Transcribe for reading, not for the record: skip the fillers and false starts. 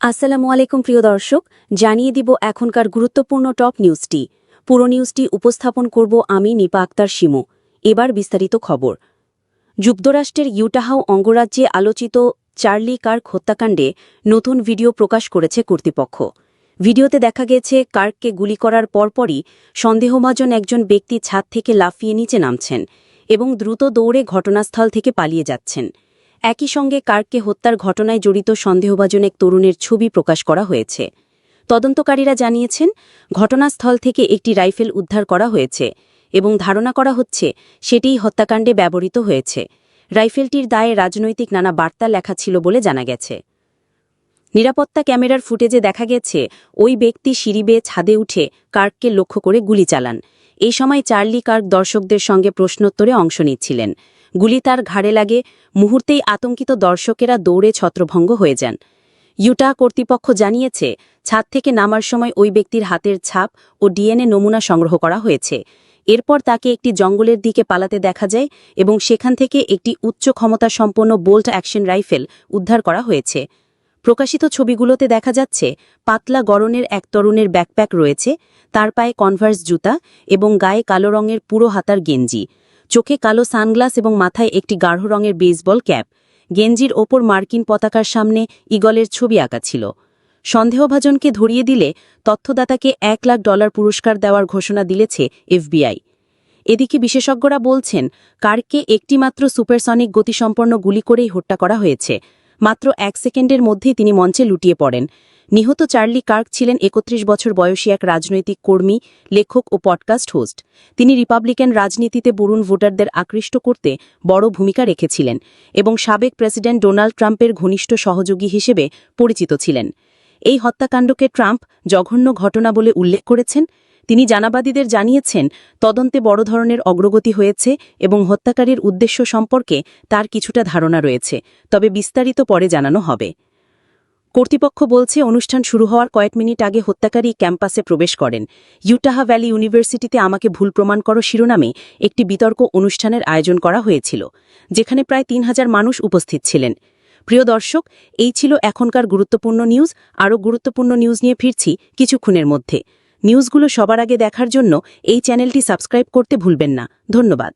আসসালামু আলাইকুম প্রিয় দর্শক, জানিয়ে দিব এখনকার গুরুত্বপূর্ণ টপ নিউজটি। পুরো নিউজটি উপস্থাপন করব আমি নিপা আক্তার শিমু। এবার বিস্তারিত খবর। যুক্তরাষ্ট্রের ইউটাহাউ অঙ্গরাজ্যে আলোচিত চার্লি কার্ক হত্যাকাণ্ডে নতুন ভিডিও প্রকাশ করেছে কর্তৃপক্ষ। ভিডিওতে দেখা গেছে কার্ককে গুলি করার পরপরই সন্দেহভাজন একজন ব্যক্তি ছাদ থেকে লাফিয়ে নিচে নামছেন এবং দ্রুত দৌড়ে ঘটনাস্থল থেকে পালিয়ে যাচ্ছেন। একই সঙ্গে কার্ককে হত্যার ঘটনায় জড়িত সন্দেহভাজন এক তরুণের ছবি প্রকাশ করা হয়েছে। তদন্তকারীরা জানিয়েছেন, ঘটনাস্থল থেকে একটি রাইফেল উদ্ধার করা হয়েছে এবং ধারণা করা হচ্ছে সেটিই হত্যাকাণ্ডে ব্যবহৃত হয়েছে। রাইফেলটির দায়ে রাজনৈতিক নানা বার্তা লেখা ছিল বলে জানা গেছে। নিরাপত্তা ক্যামেরার ফুটেজে দেখা গেছে ওই ব্যক্তি সিঁড়ি বেয়ে ছাদে উঠে কার্ককে লক্ষ্য করে গুলি চালান। এই সময় চার্লি কার্ক দর্শকদের সঙ্গে প্রশ্নোত্তরে অংশ নিচ্ছিলেন। গুলি তার ঘাড়ে লাগে, মুহূর্তেই আতঙ্কিত দর্শকেরা দৌড়ে ছত্রভঙ্গ হয়ে যান। ইউটা কর্তৃপক্ষ জানিয়েছে, ছাদ থেকে নামার সময় ওই ব্যক্তির হাতের ছাপ ও ডিএনএ নমুনা সংগ্রহ করা হয়েছে। এরপর তাকে একটি জঙ্গলের দিকে পালাতে দেখা যায় এবং সেখান থেকে একটি উচ্চ ক্ষমতাসম্পন্ন বোল্ট অ্যাকশন রাইফেল উদ্ধার করা হয়েছে। প্রকাশিত ছবিগুলোতে দেখা যাচ্ছে পাতলা গড়নের এক তরুণের ব্যাকপ্যাক রয়েছে, তার পায়ে কনভার্স জুতা এবং গায়ে কালো রঙের পুরো হাতার গেঞ্জি, চোখে কালো সানগ্লাস এবং মাথায় একটি গাঢ় রঙের বেসবল ক্যাপ। গেঞ্জির ওপর মার্কিন পতাকার সামনে ঈগলের ছবি আঁকা ছিল। সন্দেহভাজনকে ধরিয়ে দিলে তথ্যদাতাকে $1,00,000 পুরস্কার দেওয়ার ঘোষণা দিয়েছে এফবিআই। এদিকে বিশেষজ্ঞরা বলছেন, কার্ককে একটিমাত্র সুপারসনিক গতিসম্পন্ন গুলি করেই হত্যা করা হয়েছে। মাত্র 1 সেকেন্ডের মধ্যেই তিনি মঞ্চে লুটিয়ে পড়েন। নিহত চার্লি কার্ক ছিলেন 31 বছর বয়সী এক রাজনৈতিক কর্মী, লেখক ও পডকাস্ট হোস্ট। তিনি রিপাবলিকান রাজনীতিতে তরুণ ভোটারদের আকৃষ্ট করতে বড় ভূমিকা রেখেছিলেন এবং সাবেক প্রেসিডেন্ট ডোনাল্ড ট্রাম্পের ঘনিষ্ঠ সহযোগী হিসেবে পরিচিত ছিলেন। এই হত্যাকাণ্ডকে ট্রাম্প জঘন্য ঘটনা বলে উল্লেখ করেছেন। তিনি জানাবাদীদের জানিয়েছেন, তদন্তে বড় ধরনের অগ্রগতি হয়েছে এবং হত্যাকারীর উদ্দেশ্য সম্পর্কে তার কিছুটা ধারণা রয়েছে, তবে বিস্তারিত পরে জানানো হবে। কর্তৃপক্ষ বলছে, অনুষ্ঠান শুরু হওয়ার কয়েক মিনিট আগে হত্যাকারী ক্যাম্পাসে প্রবেশ করেন। ইউটাহা ভ্যালি ইউনিভার্সিটিতে আমাকে ভুল প্রমাণ করো শিরোনামে একটি বিতর্ক অনুষ্ঠানের আয়োজন করা হয়েছিল, যেখানে প্রায় 3000 মানুষ উপস্থিত ছিলেন। প্রিয় দর্শক, এই ছিল এখনকার গুরুত্বপূর্ণ নিউজ। আরও গুরুত্বপূর্ণ নিউজ নিয়ে ফিরছি কিছুক্ষণের মধ্যে। নিউজগুলো সবার আগে দেখার জন্য এই চ্যানেলটি সাবস্ক্রাইব করতে ভুলবেন না। ধন্যবাদ।